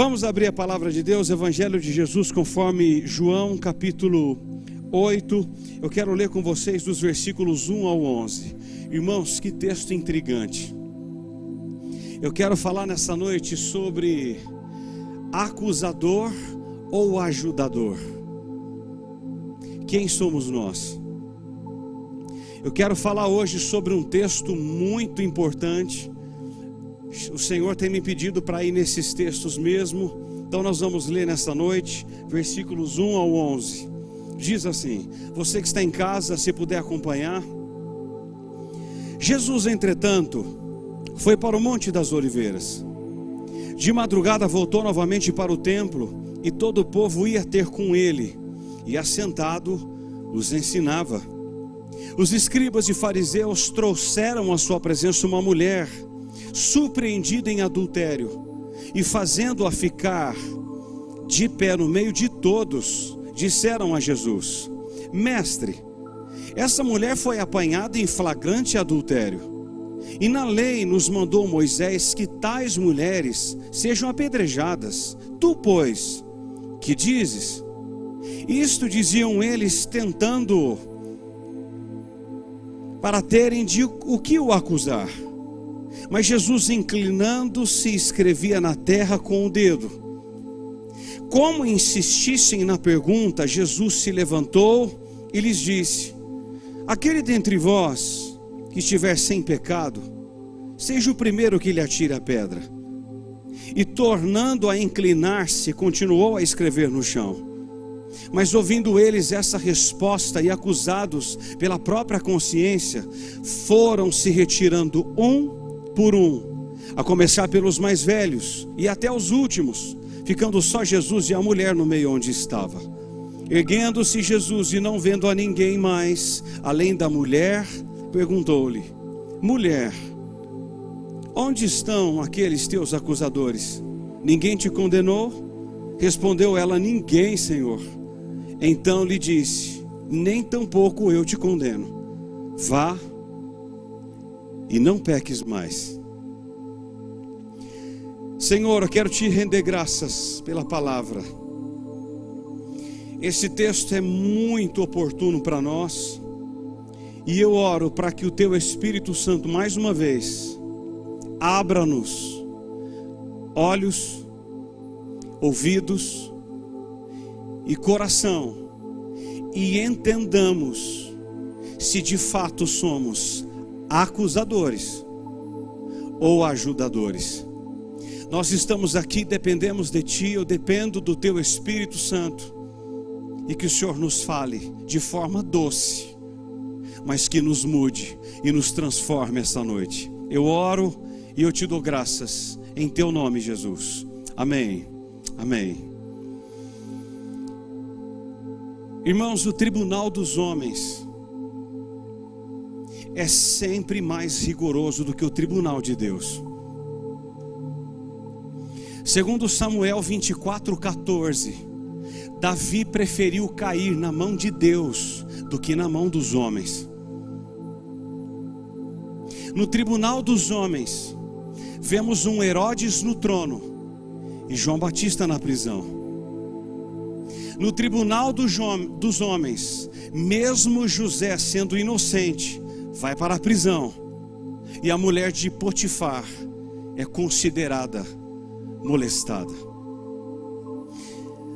Vamos abrir a palavra de Deus, Evangelho de Jesus, conforme João capítulo 8. Eu quero ler com vocês dos versículos 1 ao 11. Irmãos, que texto intrigante. Eu quero falar nessa noite sobre acusador ou ajudador. Quem somos nós? Eu quero falar hoje sobre um texto muito importante. O Senhor tem me pedido para ir nesses textos mesmo. Então nós vamos ler nessa noite, versículos 1 ao 11. Diz assim, você que está em casa, se puder acompanhar. Jesus, entretanto, foi para o Monte das Oliveiras. De madrugada voltou novamente para o templo, e todo o povo ia ter com ele, e assentado os ensinava. Os escribas e fariseus trouxeram à sua presença uma mulher surpreendida em adultério, e fazendo-a ficar de pé no meio de todos, disseram a Jesus: Mestre, essa mulher foi apanhada em flagrante adultério, e na lei nos mandou Moisés que tais mulheres sejam apedrejadas. Tu, pois, que dizes? Isto diziam eles, tentando para terem de o que o acusar. Mas Jesus, inclinando-se, escrevia na terra com o dedo. Como insistissem na pergunta, Jesus se levantou e lhes disse: aquele dentre vós que estiver sem pecado, seja o primeiro que lhe atire a pedra. E tornando a inclinar-se, continuou a escrever no chão. Mas ouvindo eles essa resposta e acusados pela própria consciência, foram se retirando um por um, a começar pelos mais velhos e até os últimos, ficando só Jesus e a mulher no meio onde estava. Erguendo-se Jesus e não vendo a ninguém mais, além da mulher, perguntou-lhe: mulher, onde estão aqueles teus acusadores? Ninguém te condenou? Respondeu ela: ninguém, Senhor. Então lhe disse: nem tampouco eu te condeno. Vá e não peques mais. Senhor, eu quero te render graças pela palavra. Esse texto é muito oportuno para nós, e eu oro para que o teu Espírito Santo, mais uma vez, abra-nos olhos, ouvidos e coração, e entendamos se de fato somos acusadores ou ajudadores. Nós estamos aqui, dependemos de Ti, eu dependo do Teu Espírito Santo, e que o Senhor nos fale de forma doce, mas que nos mude e nos transforme esta noite. Eu oro e eu te dou graças em Teu nome, Jesus. Amém. Amém. Irmãos, o tribunal dos homens é sempre mais rigoroso do que o tribunal de Deus. Segundo Samuel 24:14, Davi preferiu cair na mão de Deus do que na mão dos homens. No tribunal dos homens, vemos um Herodes no trono e João Batista na prisão. No tribunal dos homens, mesmo José sendo inocente, vai para a prisão, e a mulher de Potifar é considerada molestada.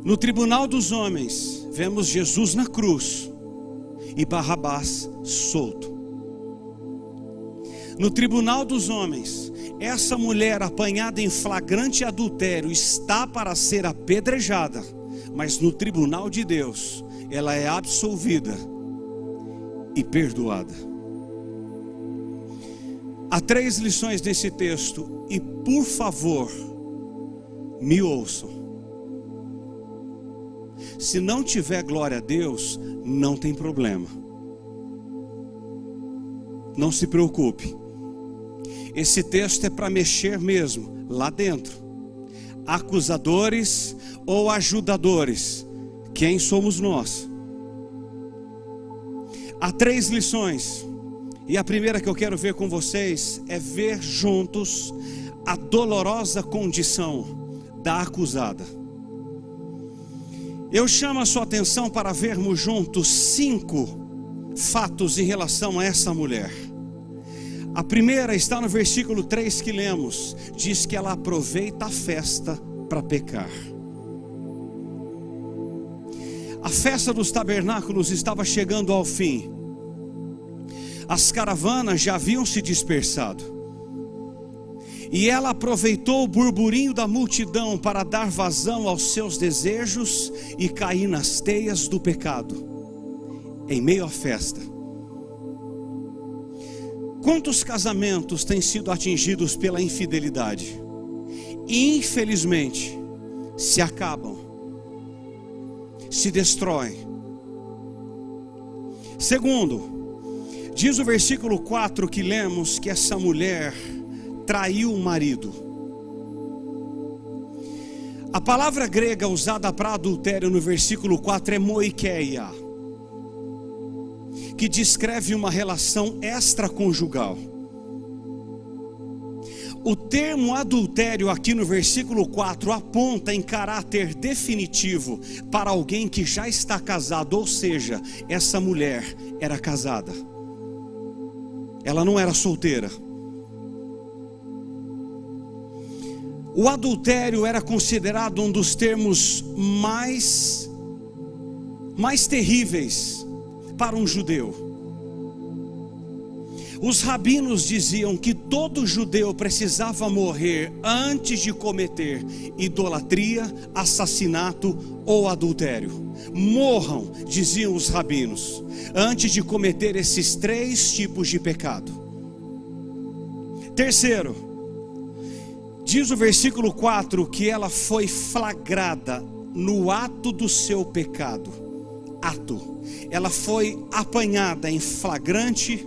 No tribunal dos homens, vemos Jesus na cruz e Barrabás solto. No tribunal dos homens, essa mulher apanhada em flagrante adultério está para ser apedrejada, mas no tribunal de Deus, ela é absolvida e perdoada. Há 3 lições nesse texto, e por favor, me ouçam. Se não tiver glória a Deus, não tem problema. Não se preocupe. Esse texto é para mexer mesmo, lá dentro. Acusadores ou ajudadores, quem somos nós? Há 3 lições, e a primeira que eu quero ver com vocês é ver juntos a dolorosa condição da acusada. Eu chamo a sua atenção para vermos juntos 5 fatos em relação a essa mulher. A primeira está no versículo 3 que lemos. Diz que ela aproveita a festa para pecar. A festa dos tabernáculos estava chegando ao fim. As caravanas já haviam se dispersado. E ela aproveitou o burburinho da multidão para dar vazão aos seus desejos e cair nas teias do pecado, em meio à festa. Quantos casamentos têm sido atingidos pela infidelidade? E infelizmente, se acabam, se destroem. Segundo, diz o versículo 4 que lemos que essa mulher traiu o marido. A palavra grega usada para adultério no versículo 4 é moikeia, que descreve uma relação extraconjugal. O termo adultério aqui no versículo 4 aponta em caráter definitivo para alguém que já está casado, ou seja, essa mulher era casada. Ela não era solteira. O adultério era considerado um dos termos mais terríveis para um judeu. Os rabinos diziam que todo judeu precisava morrer antes de cometer idolatria, assassinato ou adultério. Morram, diziam os rabinos, antes de cometer esses 3 tipos de pecado. Terceiro, diz o versículo 4 que ela foi flagrada no ato do seu pecado. Ela foi apanhada em flagrante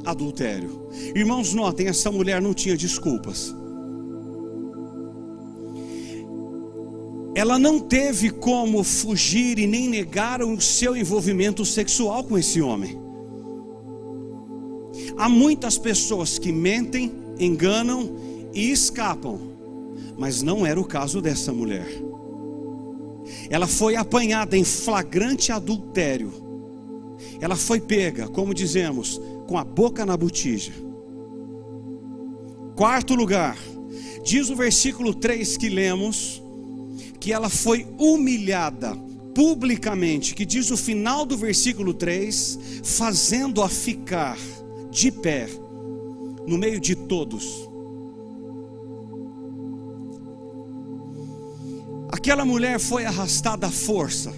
adultério. Irmãos, notem, essa mulher não tinha desculpas. Ela não teve como fugir e nem negar o seu envolvimento sexual com esse homem. Há muitas pessoas que mentem, enganam e escapam, mas não era o caso dessa mulher. Ela foi apanhada em flagrante adultério. Ela foi pega, como dizemos, com a boca na botija. Quarto lugar, diz o versículo 3 que lemos, que ela foi humilhada publicamente, que diz o final do versículo 3, fazendo-a ficar de pé no meio de todos. Aquela mulher foi arrastada à força.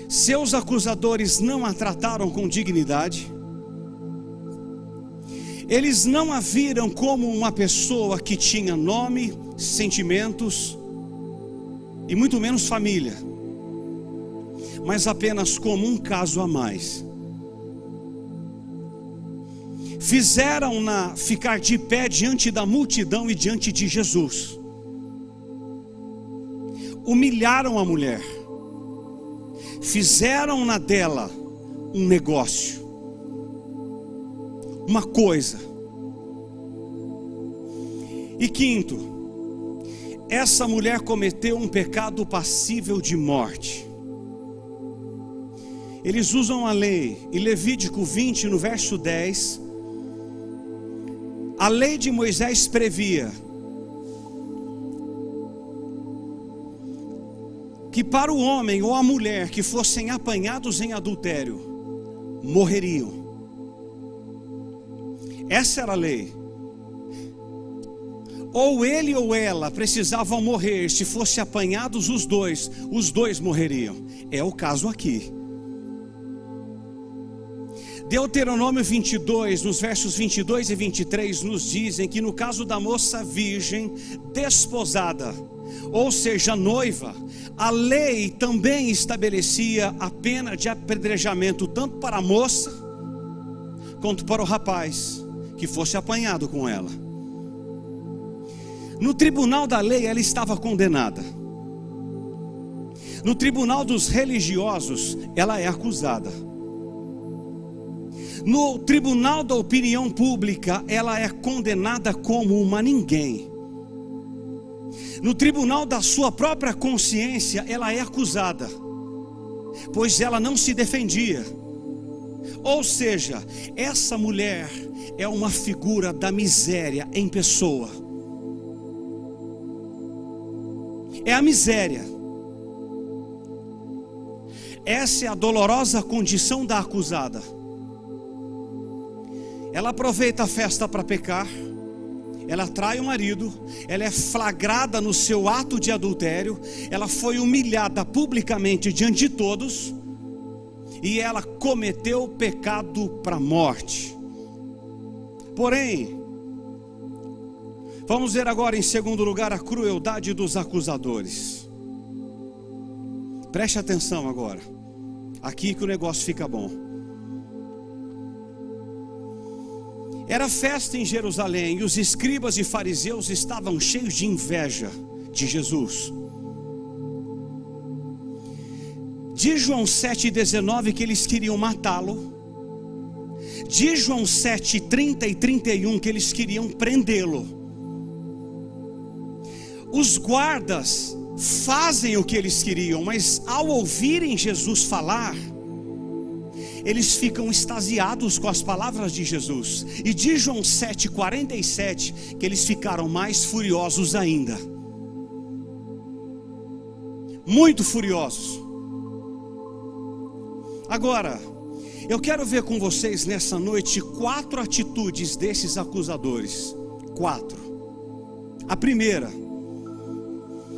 Seus acusadores não a trataram com dignidade. Eles não a viram como uma pessoa que tinha nome, sentimentos e muito menos família, mas apenas como um caso a mais. Fizeram-na ficar de pé diante da multidão e diante de Jesus. Humilharam a mulher. Fizeram-na dela um negócio, uma coisa. E quinto, essa mulher cometeu um pecado passível de morte. Eles usam a lei, em Levítico 20, no verso 10, a lei de Moisés previa que para o homem ou a mulher que fossem apanhados em adultério, morreriam. Essa era a lei. Ou ele ou ela precisavam morrer. Se fossem apanhados os dois morreriam. É o caso aqui. Deuteronômio 22, nos versos 22 e 23, nos dizem que no caso da moça virgem, desposada, ou seja, noiva, a lei também estabelecia a pena de apedrejamento tanto para a moça, quanto para o rapaz que fosse apanhado com ela. No tribunal da lei ela estava condenada. No tribunal dos religiosos ela é acusada. No tribunal da opinião pública ela é condenada como uma ninguém. no tribunal da sua própria consciência, ela é acusada, pois ela não se defendia. Ou seja, essa mulher é uma figura da miséria em pessoa. É a miséria. Essa é a dolorosa condição da acusada. Ela aproveita a festa para pecar, ela trai o marido, ela é flagrada no seu ato de adultério, ela foi humilhada publicamente diante de todos, e ela cometeu pecado para a morte. Porém, vamos ver agora em segundo lugar a crueldade dos acusadores. Preste atenção agora, aqui que o negócio fica bom. Era festa em Jerusalém e os escribas e fariseus estavam cheios de inveja de Jesus. Diz João 7,19 que eles queriam matá-lo. Diz João 7,30 e 31 que eles queriam prendê-lo. Os guardas fazem o que eles queriam, mas ao ouvirem Jesus falar, eles ficam extasiados com as palavras de Jesus. E diz João 7,47 que eles ficaram mais furiosos ainda. Muito furiosos. Agora, eu quero ver com vocês nessa noite 4 atitudes desses acusadores. 4. A primeira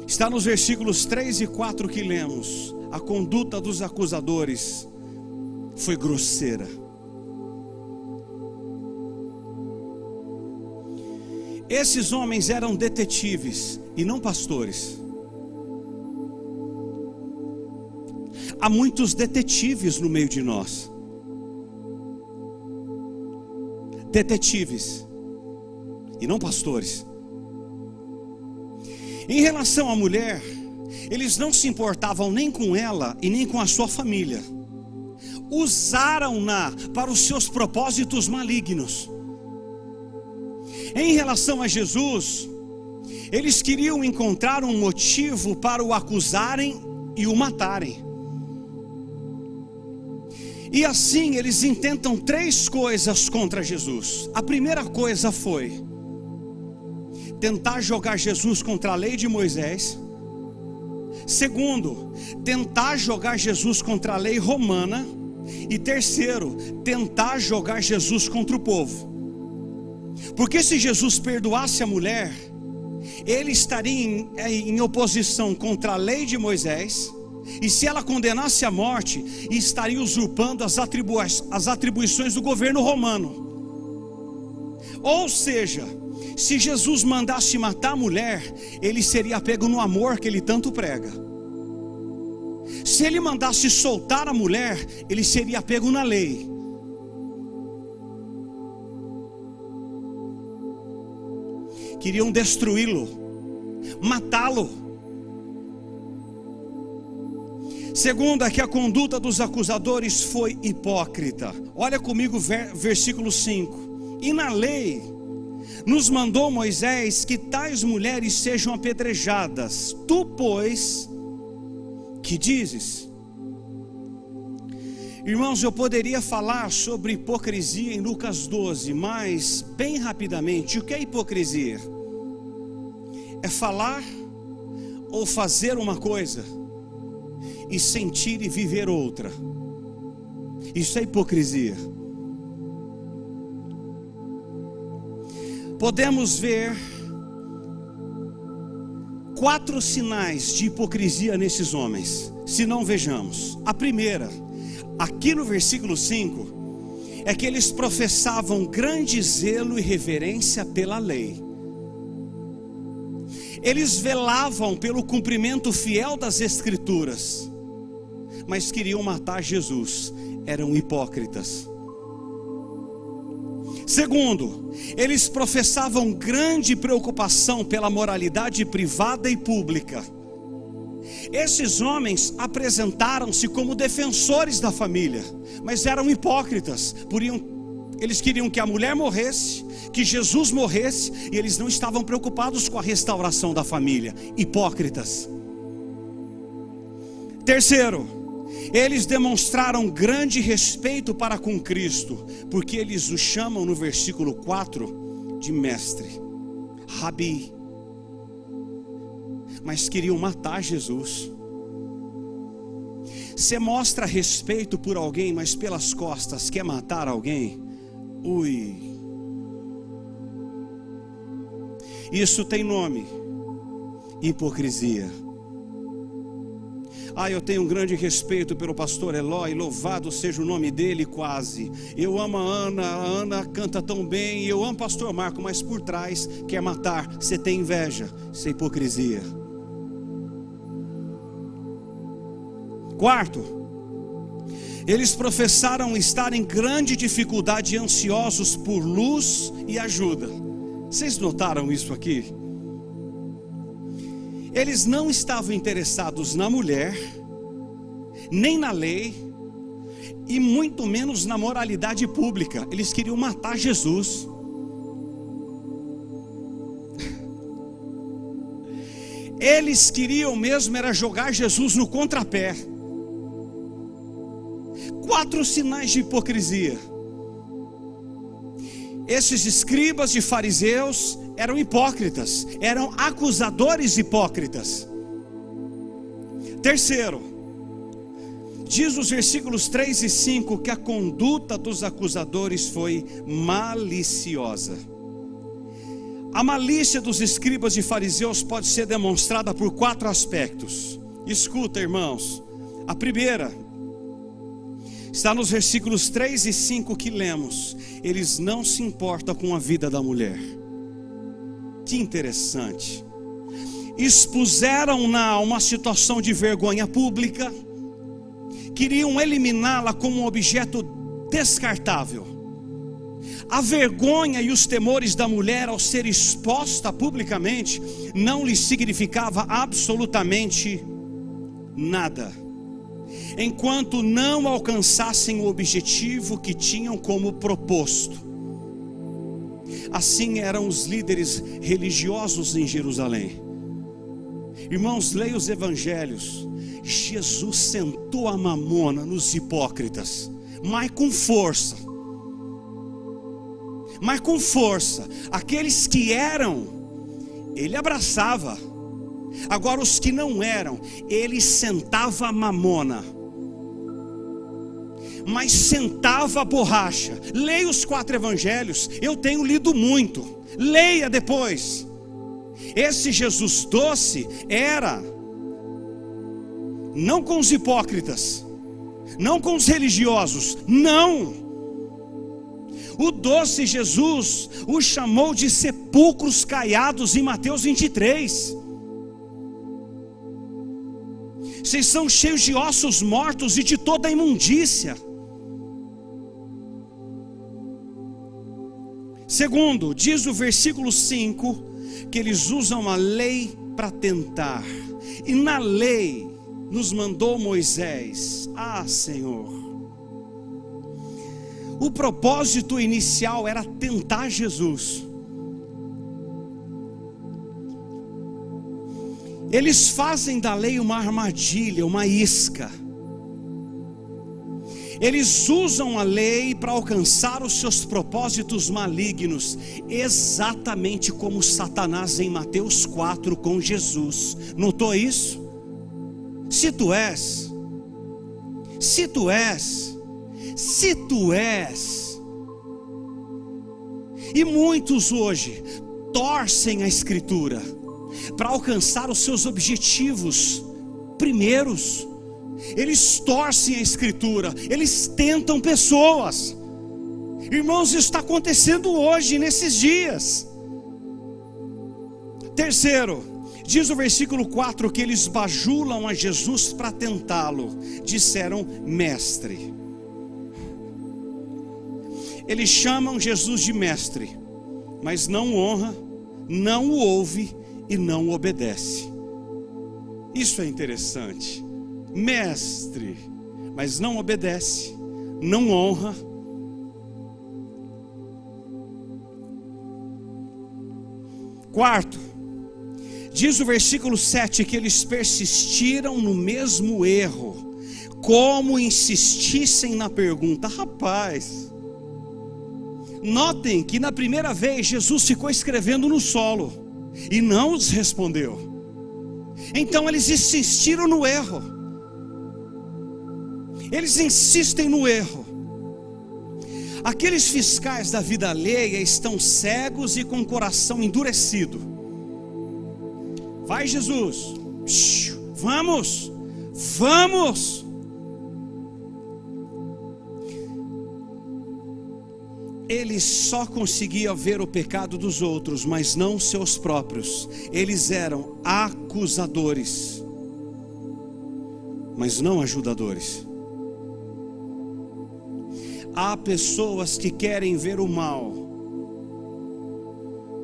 está nos versículos 3 e 4 que lemos. A conduta dos acusadores foi grosseira. Esses homens eram detetives e não pastores. Há muitos detetives no meio de nós. Detetives e não pastores. Em relação à mulher, eles não se importavam nem com ela e nem com a sua família. Usaram-na para os seus propósitos malignos. Em relação a Jesus, eles queriam encontrar um motivo para o acusarem e o matarem. E assim eles intentam 3 coisas contra Jesus. A primeira coisa foi tentar jogar Jesus contra a lei de Moisés. Segundo, tentar jogar Jesus contra a lei romana. E terceiro, tentar jogar Jesus contra o povo. Porque se Jesus perdoasse a mulher, ele estaria em oposição contra a lei de Moisés. E se ela condenasse à morte, estaria usurpando as atribuições do governo romano. Ou seja, se Jesus mandasse matar a mulher, ele seria pego no amor que ele tanto prega. Se ele mandasse soltar a mulher, ele seria pego na lei. Queriam destruí-lo, matá-lo. Segunda, que a conduta dos acusadores foi hipócrita. Olha comigo versículo 5. E na lei nos mandou Moisés que tais mulheres sejam apedrejadas. Tu, pois, que dizes? Irmãos, eu poderia falar sobre hipocrisia em Lucas 12, mas bem rapidamente, o que é hipocrisia? É falar ou fazer uma coisa e sentir e viver outra. Isso é hipocrisia. Podemos ver 4 sinais de hipocrisia nesses homens, se não vejamos. A primeira, aqui no versículo 5, é que eles professavam grande zelo e reverência pela lei. Eles velavam pelo cumprimento fiel das Escrituras, mas queriam matar Jesus. Eram hipócritas. Segundo, eles professavam grande preocupação pela moralidade privada e pública. Esses homens apresentaram-se como defensores da família, mas eram hipócritas, Eles queriam que a mulher morresse, que Jesus morresse, e eles não estavam preocupados com a restauração da família. Hipócritas. Terceiro, eles demonstraram grande respeito para com Cristo, porque eles o chamam no versículo 4 de mestre, Rabi. Mas queriam matar Jesus. Você mostra respeito por alguém, mas pelas costas quer matar alguém? Ui. Isso tem nome: hipocrisia. Eu tenho um grande respeito pelo pastor Eloy, louvado seja o nome dele quase. Eu amo a Ana canta tão bem. Eu amo o pastor Marco, mas por trás quer matar. Você tem inveja, isso é hipocrisia. Quarto, eles professaram estar em grande dificuldade e ansiosos por luz e ajuda. Vocês notaram isso aqui? Eles não estavam interessados na mulher, nem na lei, e muito menos na moralidade pública. Eles queriam matar Jesus. Eles queriam mesmo era jogar Jesus no contrapé. 4 sinais de hipocrisia. Esses escribas e fariseus eram hipócritas, eram acusadores hipócritas. Terceiro, diz os versículos 3 e 5 que a conduta dos acusadores foi maliciosa. A malícia dos escribas e fariseus pode ser demonstrada por 4 aspectos. Escuta, irmãos. A primeira está nos versículos 3 e 5 que lemos. Eles não se importam com a vida da mulher. Que interessante. Expuseram-na a uma situação de vergonha pública. Queriam eliminá-la como um objeto descartável. A vergonha e os temores da mulher ao ser exposta publicamente não lhe significava absolutamente nada, enquanto não alcançassem o objetivo que tinham como proposto. Assim eram os líderes religiosos em Jerusalém. Irmãos, leia os evangelhos. Jesus sentou a mamona nos hipócritas, mas com força. Aqueles que eram, ele abraçava. Agora os que não eram, ele sentava a mamona, mas sentava a borracha. Leia os 4 evangelhos, eu tenho lido muito. Leia depois. Esse Jesus doce era não com os hipócritas, não com os religiosos, não. O doce Jesus o chamou de sepulcros caiados em Mateus 23. Vocês são cheios de ossos mortos e de toda a imundícia. Segundo, diz o versículo 5 que eles usam a lei para tentar. E na lei nos mandou Moisés. Senhor, o propósito inicial era tentar Jesus. Eles fazem da lei uma armadilha, uma isca. Eles usam a lei para alcançar os seus propósitos malignos, exatamente como Satanás em Mateus 4 com Jesus. Notou isso? Se tu és, e muitos hoje torcem a Escritura para alcançar os seus objetivos primeiros. Eles torcem a Escritura, eles tentam pessoas. Irmãos, isso está acontecendo hoje, nesses dias. Terceiro, diz o versículo 4 que eles bajulam a Jesus para tentá-lo. Disseram mestre. Eles chamam Jesus de mestre, mas não honra, não o ouve e não o obedece. Isso é interessante. Mestre, mas não obedece, não honra Quarto, diz o versículo 7 que eles persistiram no mesmo erro, como insistissem na pergunta. Rapaz, notem que na primeira vez Jesus ficou escrevendo no solo e não os respondeu. Então eles insistiram no erro. Eles insistem no erro. Aqueles fiscais da vida alheia estão cegos e com o coração endurecido. Vai, Jesus, vamos, vamos. Eles só conseguiam ver o pecado dos outros, mas não seus próprios. Eles eram acusadores, mas não ajudadores. Há pessoas que querem ver o mal,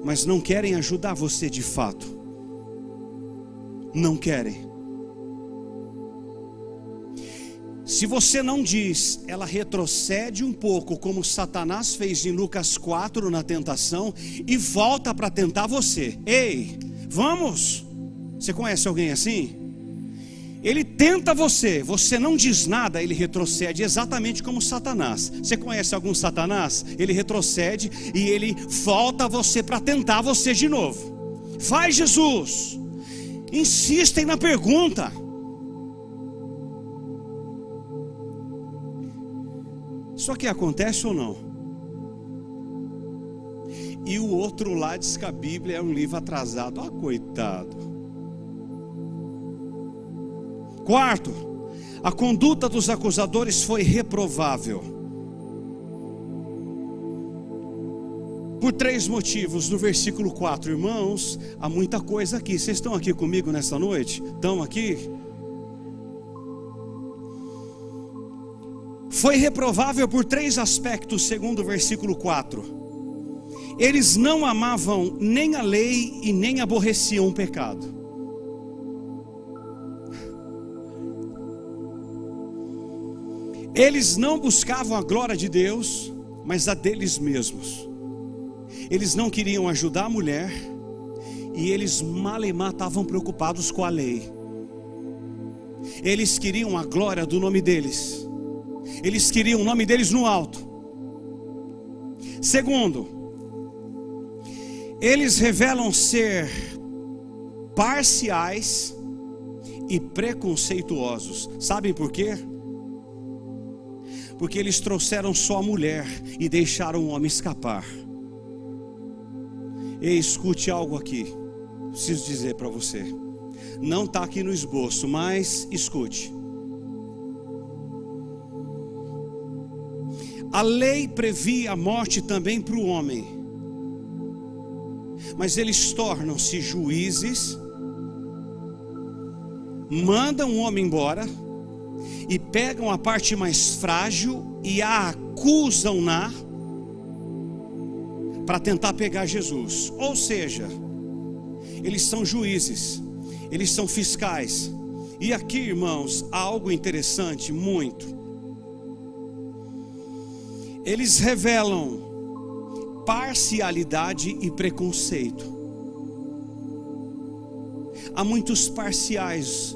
mas não querem ajudar você de fato. Não querem. Se você não diz, ela retrocede um pouco, como Satanás fez em Lucas 4 na tentação, e volta para tentar você. Ei, vamos! Você conhece alguém assim? Ele tenta você, você não diz nada, ele retrocede, exatamente como Satanás. Você conhece algum Satanás? Ele retrocede e ele volta você para tentar você de novo. Vai, Jesus! Insistem na pergunta. Só que acontece ou não? E o outro lá diz que a Bíblia é um livro atrasado. Ah, coitado. Quarto, a conduta dos acusadores foi reprovável. Por 3 motivos, no versículo 4, irmãos, há muita coisa aqui. Vocês estão aqui comigo nessa noite? Estão aqui? Foi reprovável por 3 aspectos, segundo o versículo 4. Eles não amavam nem a lei e nem aborreciam o pecado. Eles não buscavam a glória de Deus, mas a deles mesmos. Eles não queriam ajudar a mulher, e eles malemar estavam preocupados com a lei. Eles queriam a glória do nome deles. Eles queriam o nome deles no alto. Segundo, eles revelam ser parciais e preconceituosos. Sabem por quê? Porque eles trouxeram só a mulher e deixaram o homem escapar. E escute algo aqui, preciso dizer para você. Não está aqui no esboço, mas escute. A lei previa a morte também para o homem, mas eles tornam-se juízes, mandam o homem embora e pegam a parte mais frágil e a acusam-na para tentar pegar Jesus. Ou seja, eles são juízes, eles são fiscais. E aqui, irmãos, há algo interessante, muito. Eles revelam parcialidade e preconceito. Há muitos parciais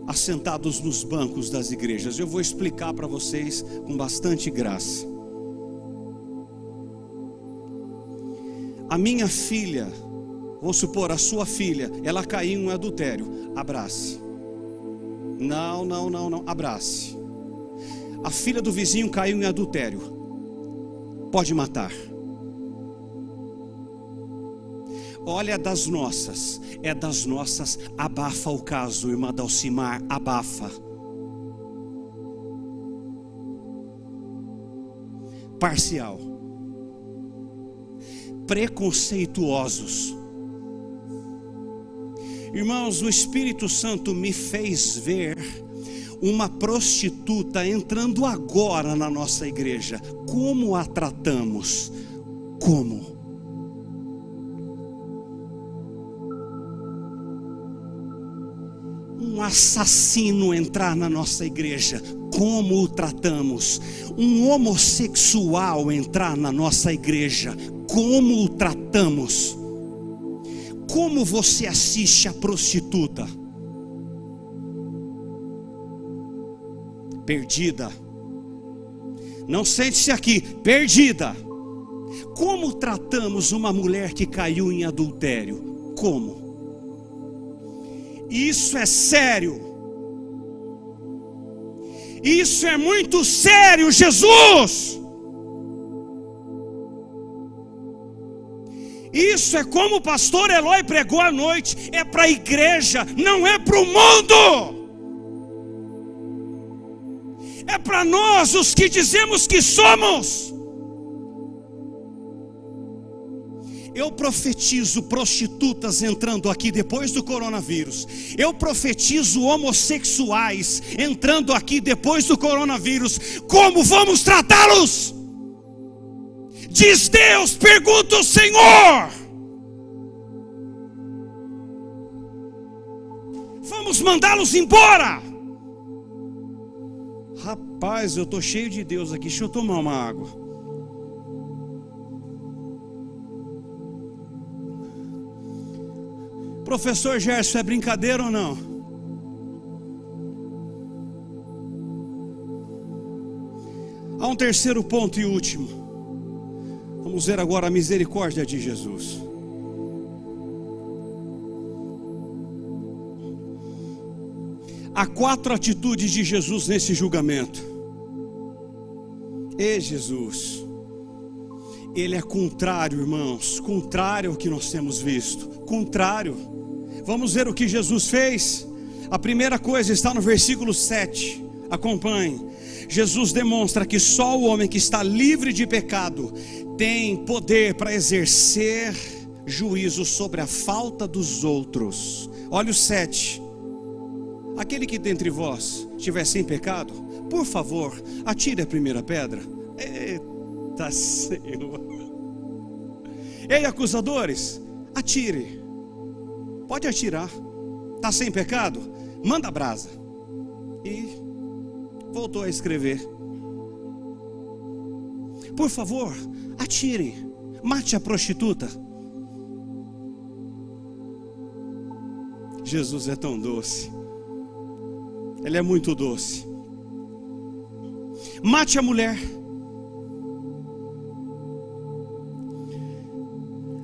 assentados nos bancos das igrejas. Eu vou explicar para vocês com bastante graça. A minha filha, vou supor a sua filha, ela caiu em um adultério. Abrace. Não, abrace. A filha do vizinho caiu em adultério. Pode matar. Olha, das nossas, abafa o caso, irmã Dalcimar, abafa. Parcial. Preconceituosos. Irmãos, o Espírito Santo me fez ver uma prostituta entrando agora na nossa igreja. Como a tratamos? Como? Um assassino entrar na nossa igreja, como o tratamos? Um homossexual entrar na nossa igreja, como o tratamos? Como você assiste a prostituta? Perdida. Não sente-se aqui, perdida. Como tratamos uma mulher que caiu em adultério? Como? Isso é sério. Isso é muito sério, Jesus. Isso é como o pastor Eloy pregou à noite. É para a igreja, não é para o mundo. É para nós, os que dizemos que somos. Eu profetizo prostitutas entrando aqui depois do coronavírus. Eu profetizo homossexuais entrando aqui depois do coronavírus. Como vamos tratá-los? Diz Deus, pergunta o Senhor. Vamos mandá-los embora. Rapaz, eu estou cheio de Deus aqui. Deixa eu tomar uma água. Professor Gerson, é brincadeira ou não? Há um terceiro ponto e último. Vamos ver agora a misericórdia de Jesus. Há 4 atitudes de Jesus nesse julgamento. E Jesus, Ele é contrário, irmãos, contrário ao que nós temos visto, contrário. Vamos ver o que Jesus fez. A primeira coisa está no versículo 7, acompanhe. Jesus demonstra que só o homem que está livre de pecado tem poder para exercer juízo sobre a falta dos outros. Olha o 7. Aquele que dentre vós estiver sem pecado, por favor, atire a primeira pedra. Eita Senhor. Ei, acusadores, atire. Pode atirar. Está sem pecado? Manda brasa. E voltou a escrever. Por favor, atire. Mate a prostituta. Jesus é tão doce. Ele é muito doce. Mate a mulher.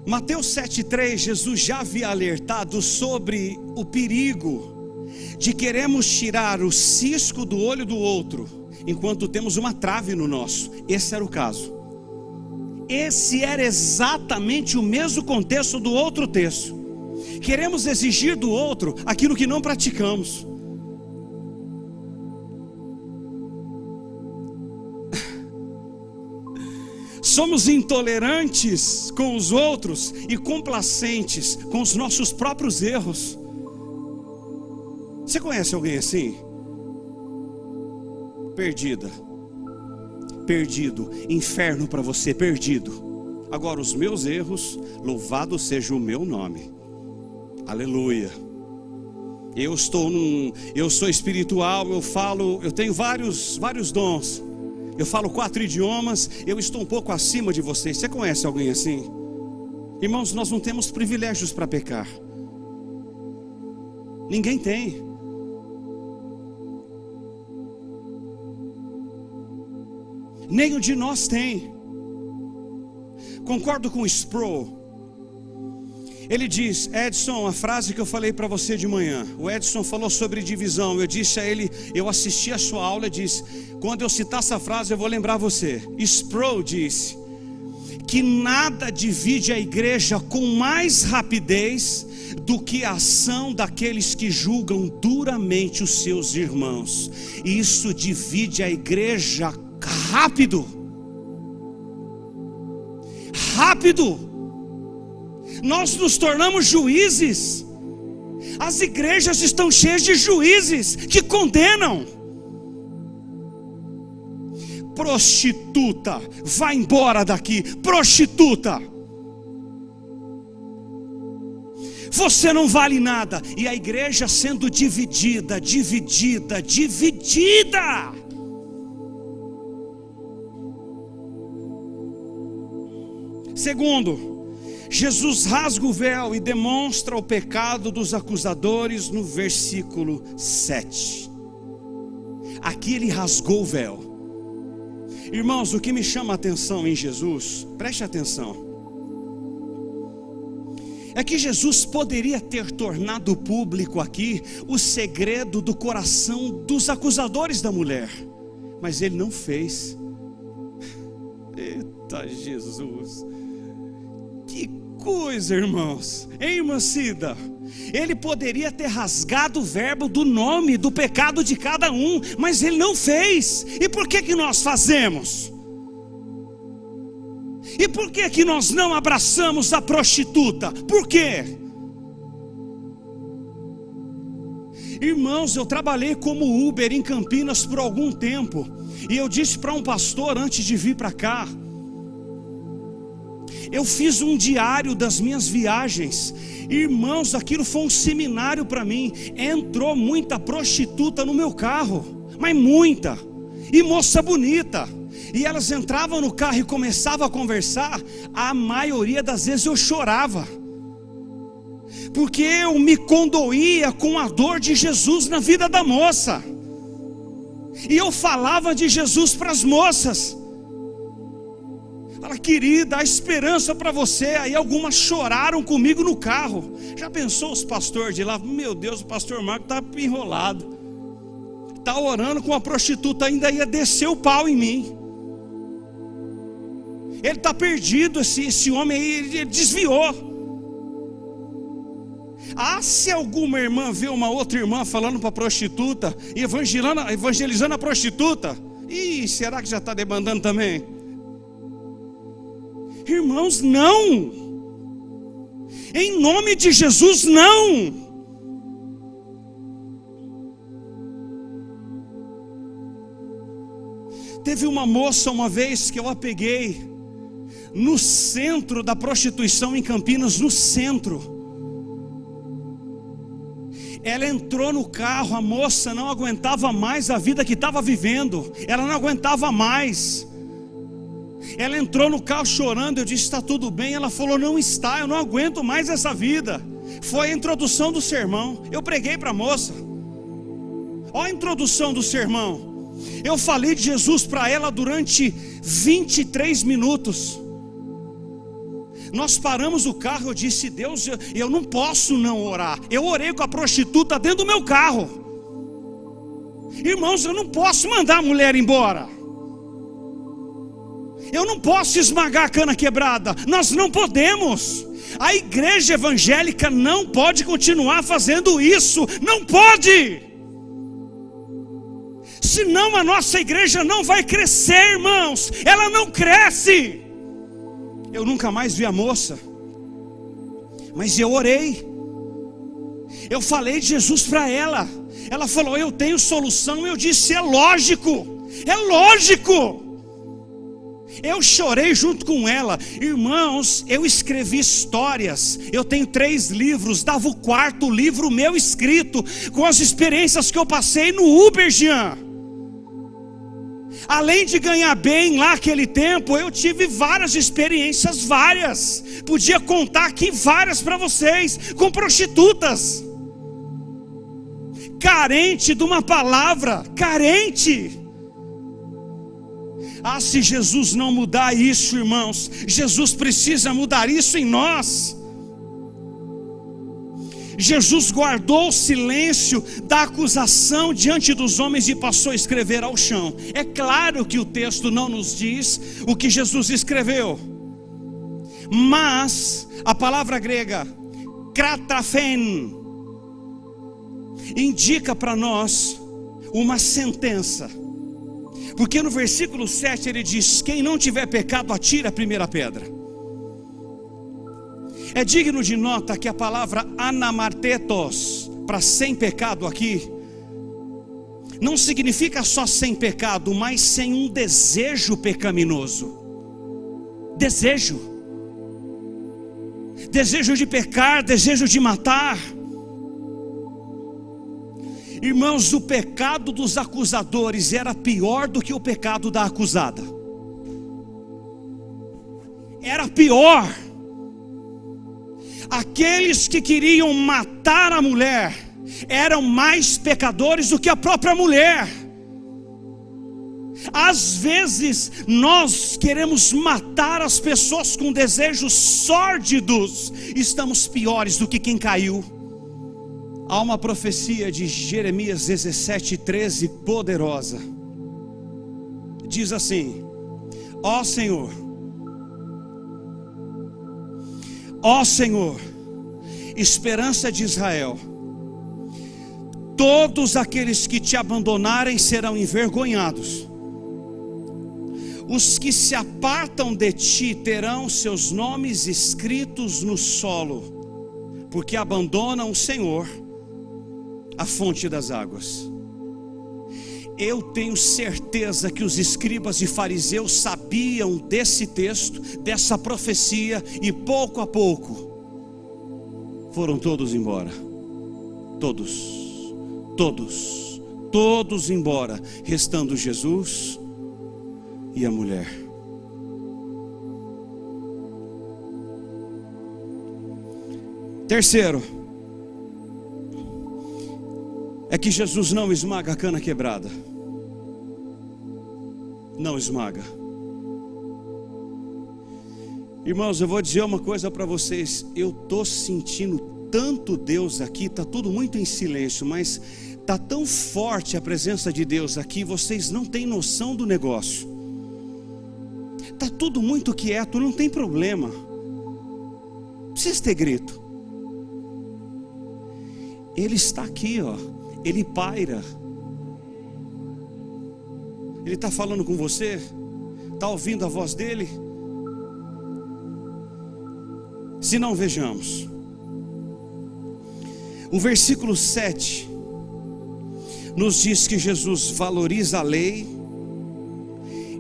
Mateus 7,3, Jesus já havia alertado sobre o perigo de queremos tirar o cisco do olho do outro, enquanto temos uma trave no nosso. Esse era o caso. Esse era exatamente o mesmo contexto do outro texto. Queremos exigir do outro aquilo que não praticamos. Somos intolerantes com os outros e complacentes com os nossos próprios erros. Você conhece alguém assim? Perdida. Perdido. Inferno para você, perdido. Agora os meus erros, louvado seja o meu nome. Aleluia. Eu sou espiritual, eu tenho vários dons. Eu falo 4 idiomas, eu estou um pouco acima de vocês. Você conhece alguém assim? Irmãos, nós não temos privilégios para pecar. Ninguém tem. Nenhum de nós tem. Concordo com o Sproul. Ele diz, Edson, a frase que eu falei para você de manhã. O Edson falou sobre divisão. Eu disse a ele, eu assisti a sua aula e disse, quando eu citar essa frase eu vou lembrar você. Sproul disse que nada divide a igreja com mais rapidez do que a ação daqueles que julgam duramente os seus irmãos. E isso divide a igreja rápido. Rápido. Nós nos tornamos juízes. As igrejas estão cheias de juízes que condenam. Prostituta, vai embora daqui. Prostituta, você não vale nada. E a igreja sendo dividida. Segundo, Jesus rasga o véu e demonstra o pecado dos acusadores no versículo 7. Aqui ele rasgou o véu. Irmãos, o que me chama a atenção em Jesus, preste atenção, é que Jesus poderia ter tornado público aqui o segredo do coração dos acusadores da mulher, mas ele não fez. Eita Jesus, que coisa, irmãos. Hein, irmã Cida? Ele poderia ter rasgado o verbo do nome, do pecado de cada um, mas ele não fez. E por que nós fazemos? E por que nós não abraçamos a prostituta? Por quê? Irmãos, eu trabalhei como Uber em Campinas por algum tempo, e eu disse para um pastor antes de vir para cá, eu fiz um diário das minhas viagens. Irmãos, aquilo foi um seminário para mim. Entrou muita prostituta no meu carro, mas muita, e moça bonita. E elas entravam no carro e começavam a conversar. A maioria das vezes eu chorava, porque eu me condoía com a dor de Jesus na vida da moça. E eu falava de Jesus para as moças. Fala, querida, há esperança para você. Aí algumas choraram comigo no carro. Já pensou os pastores de lá? Meu Deus, o pastor Marco está enrolado, está orando com a prostituta, ainda ia descer o pau em mim. Ele está perdido, esse homem aí, ele desviou. Ah, se alguma irmã vê uma outra irmã falando para a prostituta e evangelizando a prostituta, será que já está demandando também? Irmãos, não. Em nome de Jesus, não. Teve uma moça uma vez que eu a peguei no centro da prostituição em Campinas, no centro. Ela entrou no carro, a moça não aguentava mais a vida que estava vivendo, ela não aguentava mais. Ela entrou no carro chorando, eu disse, está tudo bem? Ela falou, não está, eu não aguento mais essa vida. Foi a introdução do sermão, eu preguei para a moça. Olha a introdução do sermão. Eu falei de Jesus para ela durante 23 minutos. Nós paramos o carro, eu disse, Deus, eu não posso não orar. Eu orei com a prostituta dentro do meu carro. Irmãos, eu não posso mandar a mulher embora. Eu não posso esmagar a cana quebrada. Nós não podemos. A igreja evangélica não pode continuar fazendo isso. Não pode. Senão a nossa igreja não vai crescer, irmãos. Ela não cresce. Eu nunca mais vi a moça, mas eu orei. Eu falei de Jesus para ela. Ela falou, eu tenho solução. Eu disse, é lógico. É lógico. Eu chorei junto com ela. Irmãos, eu escrevi histórias. Eu tenho 3 livros. Dava o 4º livro meu escrito, com as experiências que eu passei no Uber, Jean. Além de ganhar bem lá aquele tempo, eu tive várias experiências, várias. Podia contar aqui várias para vocês, com prostitutas. Carente de uma palavra, carente. Ah, se Jesus não mudar isso, irmãos, Jesus precisa mudar isso em nós. Jesus guardou o silêncio da acusação diante dos homens e passou a escrever ao chão. É claro que o texto não nos diz o que Jesus escreveu, mas a palavra grega krataphen indica para nós uma sentença, porque no versículo 7 ele diz, quem não tiver pecado atire a primeira pedra. É digno de nota que a palavra anamartetos, para sem pecado aqui, não significa só sem pecado, mas sem um desejo pecaminoso. Desejo de pecar, desejo de matar. Irmãos, o pecado dos acusadores era pior do que o pecado da acusada. Era pior. Aqueles que queriam matar a mulher eram mais pecadores do que a própria mulher. Às vezes nós queremos matar as pessoas com desejos sórdidos, estamos piores do que quem caiu. Há uma profecia de Jeremias 17:13 poderosa. Diz assim: ó Senhor, esperança de Israel, todos aqueles que te abandonarem serão envergonhados. Os que se apartam de ti terão seus nomes escritos no solo, porque abandonam o Senhor, a fonte das águas. Eu tenho certeza que os escribas e fariseus sabiam desse texto, dessa profecia, e pouco a pouco foram todos embora. Todos embora, restando Jesus e a mulher. Terceiro, é que Jesus não esmaga a cana quebrada. Não esmaga. Irmãos, eu vou dizer uma coisa para vocês. Eu estou sentindo tanto Deus aqui. Está tudo muito em silêncio, mas está tão forte a presença de Deus aqui. Vocês não têm noção do negócio. Está tudo muito quieto, não tem problema. Não precisa ter grito. Ele está aqui, ó. Ele paira. Ele está falando com você? Está ouvindo a voz dele? Se não, vejamos. O versículo 7 nos diz que Jesus valoriza a lei,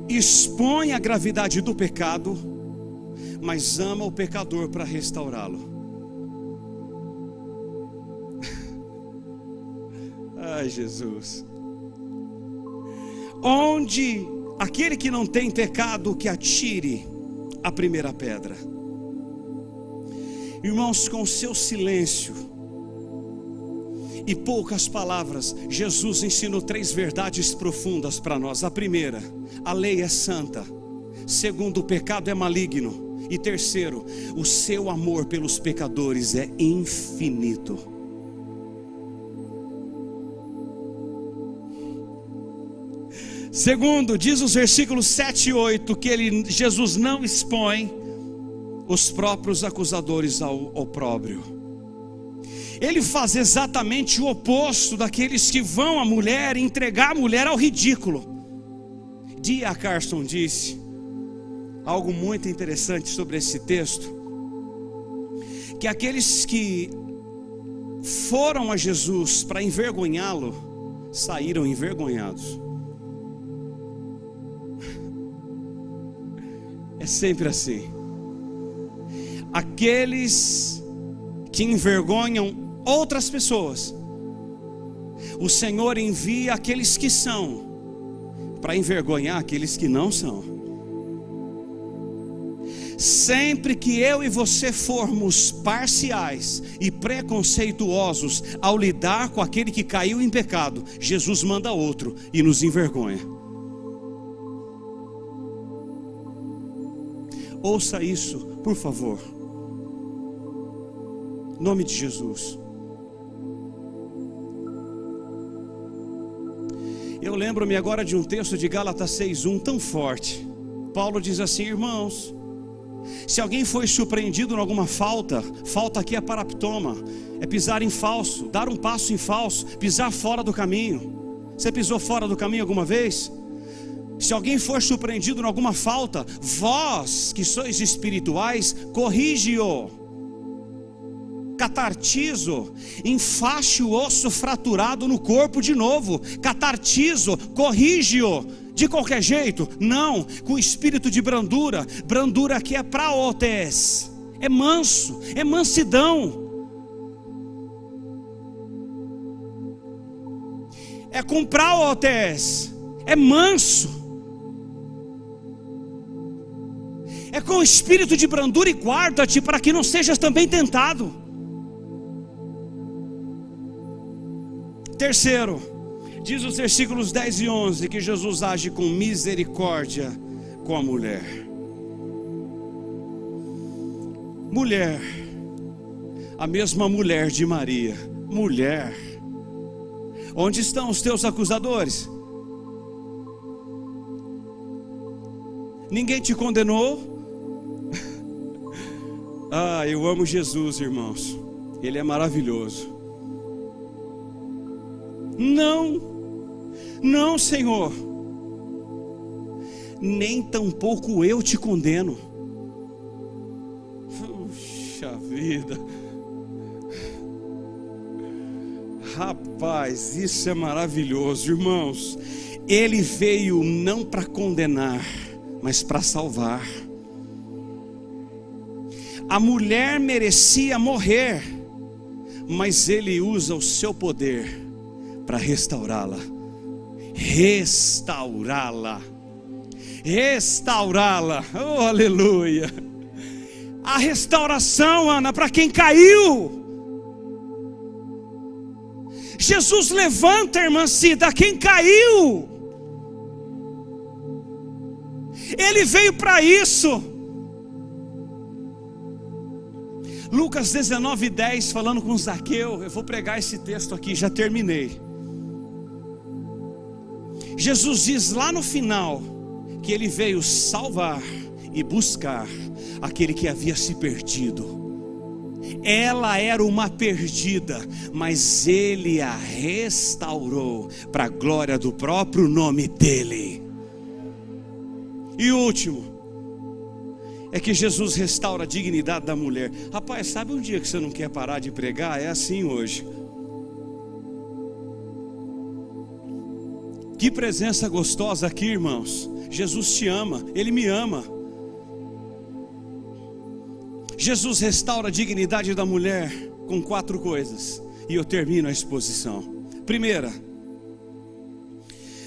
expõe a gravidade do pecado, mas ama o pecador para restaurá-lo. Ai, Jesus. Onde aquele que não tem pecado, que atire a primeira pedra. Irmãos, com seu silêncio e poucas palavras, Jesus ensinou 3 verdades profundas para nós. A primeira: a lei é santa. Segundo, o pecado é maligno. E terceiro, o seu amor pelos pecadores é infinito. Segundo, diz os versículos 7 e 8 que Jesus não expõe os próprios acusadores ao opróbrio. Ele faz exatamente o oposto daqueles que vão à mulher e entregar a mulher ao ridículo. D.A. Carson disse algo muito interessante sobre esse texto, que aqueles que foram a Jesus para envergonhá-lo, saíram envergonhados. É sempre assim. Aqueles que envergonham outras pessoas, o Senhor envia aqueles que são para envergonhar aqueles que não são. Sempre que eu e você formos parciais e preconceituosos ao lidar com aquele que caiu em pecado, Jesus manda outro e nos envergonha. Ouça isso, por favor. Em nome de Jesus. Eu lembro-me agora de um texto de Gálatas 6:1 tão forte. Paulo diz assim: irmãos, se alguém foi surpreendido em alguma falta aqui é paraptoma, é pisar em falso, dar um passo em falso, pisar fora do caminho. Você pisou fora do caminho alguma vez? Se alguém for surpreendido em alguma falta, vós que sois espirituais, corrige-o, catartizo, enfaixe o osso fraturado no corpo de novo, catartizo, corrige-o. De qualquer jeito? Não, com espírito de brandura. Brandura aqui é praotes, é manso, é mansidão, é com praotes, é manso, É com espírito de brandura e guarda-te para que não sejas também tentado. Terceiro, diz os versículos 10 e 11 que Jesus age com misericórdia com a mulher. Mulher, a mesma mulher de Maria. Mulher, onde estão os teus acusadores? Ninguém te condenou? Eu amo Jesus, irmãos. Ele é maravilhoso. Não, Senhor. Nem tampouco eu te condeno. Puxa vida. Rapaz, isso é maravilhoso, irmãos. Ele veio não para condenar, mas para salvar. A mulher merecia morrer, mas ele usa o seu poder para restaurá-la. Restaurá-la. Oh, aleluia. A restauração, Ana, para quem caiu. Jesus levanta, irmã Cida, quem caiu. Ele veio para isso. Lucas 19:10, falando com Zaqueu. Eu vou pregar esse texto aqui, já terminei. Jesus diz lá no final que ele veio salvar e buscar aquele que havia se perdido. Ela era uma perdida, mas ele a restaurou para a glória do próprio nome dele. E o último é que Jesus restaura a dignidade da mulher. Rapaz, sabe um dia que você não quer parar de pregar? É assim hoje. Que presença gostosa aqui, irmãos. Jesus te ama, Ele me ama. Jesus restaura a dignidade da mulher com 4 coisas. E eu termino a exposição. Primeira,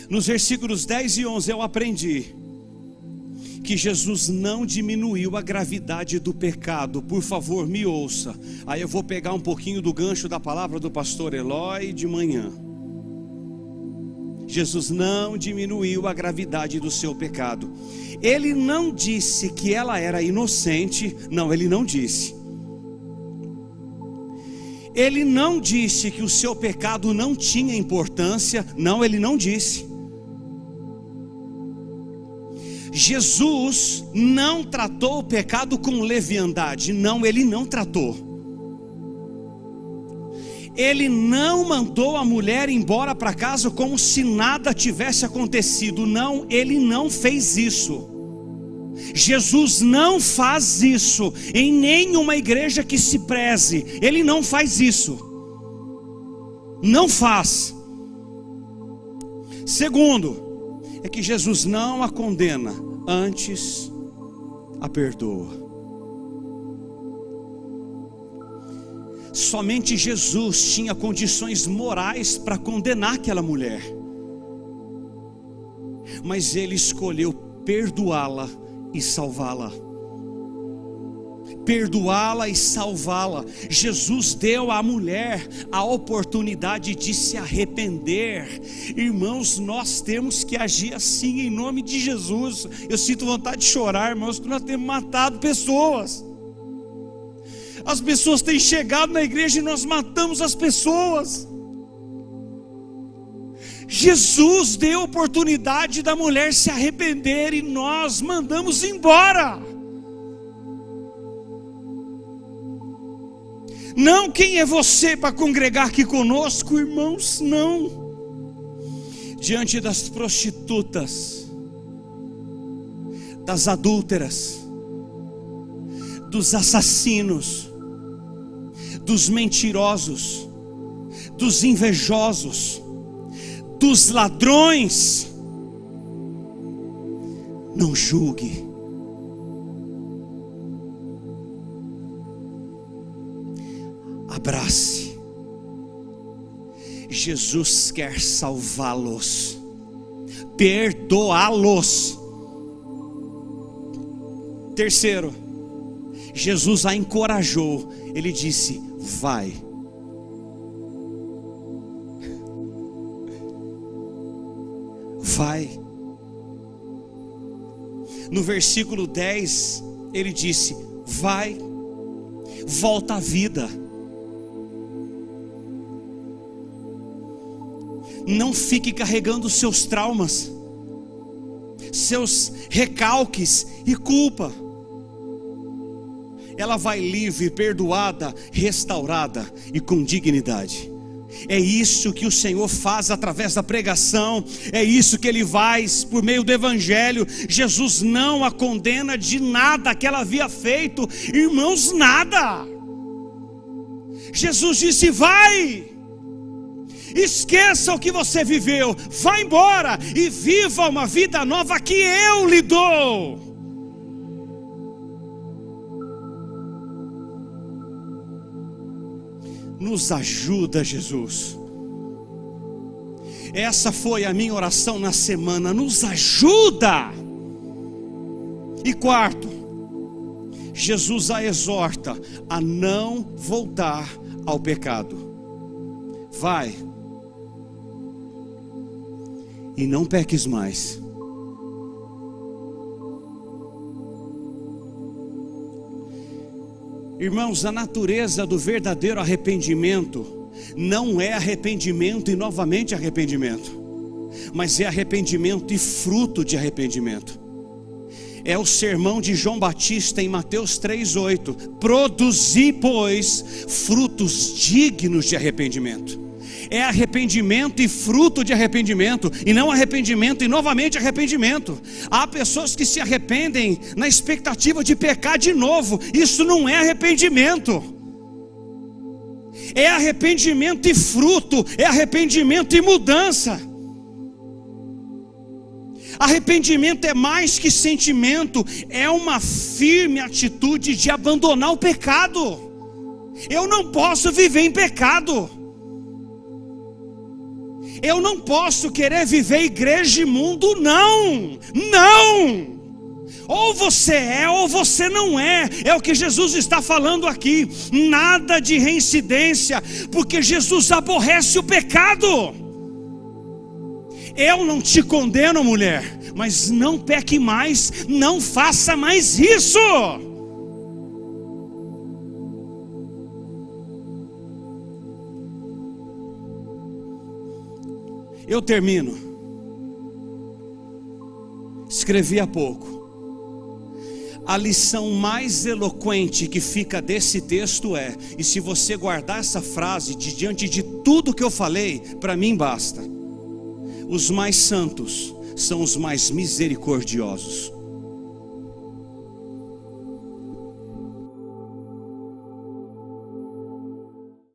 nos versículos 10 e 11 eu aprendi que Jesus não diminuiu a gravidade do pecado. Por favor, me ouça. Aí eu vou pegar um pouquinho do gancho da palavra do pastor Eloy de manhã. Jesus não diminuiu a gravidade do seu pecado. Ele não disse que ela era inocente. Não, ele não disse. Ele não disse que o seu pecado não tinha importância. Não, ele não disse. Jesus não tratou o pecado com leviandade. Não, ele não tratou. Ele não mandou a mulher embora para casa como se nada tivesse acontecido. Não, ele não fez isso. Jesus não faz isso em nenhuma igreja que se preze. Ele não faz isso. Não faz. Segundo, é que Jesus não a condena, antes a perdoa. Somente Jesus tinha condições morais para condenar aquela mulher, mas ele escolheu perdoá-la e salvá-la. Perdoá-la e salvá-la. Jesus deu à mulher a oportunidade de se arrepender. Irmãos, nós temos que agir assim em nome de Jesus. Eu sinto vontade de chorar, irmãos, porque nós temos matado pessoas. As pessoas têm chegado na igreja e nós matamos as pessoas. Jesus deu a oportunidade da mulher se arrepender e nós mandamos embora. Não, quem é você para congregar aqui conosco, irmãos? Não. Diante das prostitutas, das adúlteras, dos assassinos, dos mentirosos, dos invejosos, dos ladrões, não julgue. Abrace. Jesus quer salvá-los, perdoá-los. Terceiro, Jesus a encorajou. Ele disse: vai. Vai. No versículo 10, ele disse: vai, volta à vida. Não fique carregando seus traumas, seus recalques e culpa. Ela vai livre, perdoada, restaurada e com dignidade. É isso que o Senhor faz através da pregação, é isso que Ele faz por meio do Evangelho. Jesus não a condena de nada que ela havia feito, irmãos, nada. Jesus disse: vai, esqueça o que você viveu, vá embora e viva uma vida nova que eu lhe dou. Nos ajuda, Jesus. Essa foi a minha oração na semana. Nos ajuda. E quarto, Jesus a exorta a não voltar ao pecado. Vai e não peques mais. Irmãos, a natureza do verdadeiro arrependimento não é arrependimento e novamente arrependimento, mas é arrependimento e fruto de arrependimento. É o sermão de João Batista em Mateus 3:8: produzi, pois, frutos dignos de arrependimento. É arrependimento e fruto de arrependimento, e não arrependimento e novamente arrependimento. Há pessoas que se arrependem na expectativa de pecar de novo. Isso não é arrependimento. É arrependimento e fruto, é arrependimento e mudança. Arrependimento é mais que sentimento, é uma firme atitude de abandonar o pecado. Eu não posso viver em pecado. Eu não posso querer viver igreja e mundo, não, não. Ou você é ou você não é. É o que Jesus está falando aqui. Nada de reincidência, porque Jesus aborrece o pecado. Eu não te condeno, mulher, mas não peque mais, não faça mais isso. Eu termino. Escrevi há pouco. A lição mais eloquente que fica desse texto é, e se você guardar essa frase diante de tudo que eu falei, para mim basta: os mais santos são os mais misericordiosos.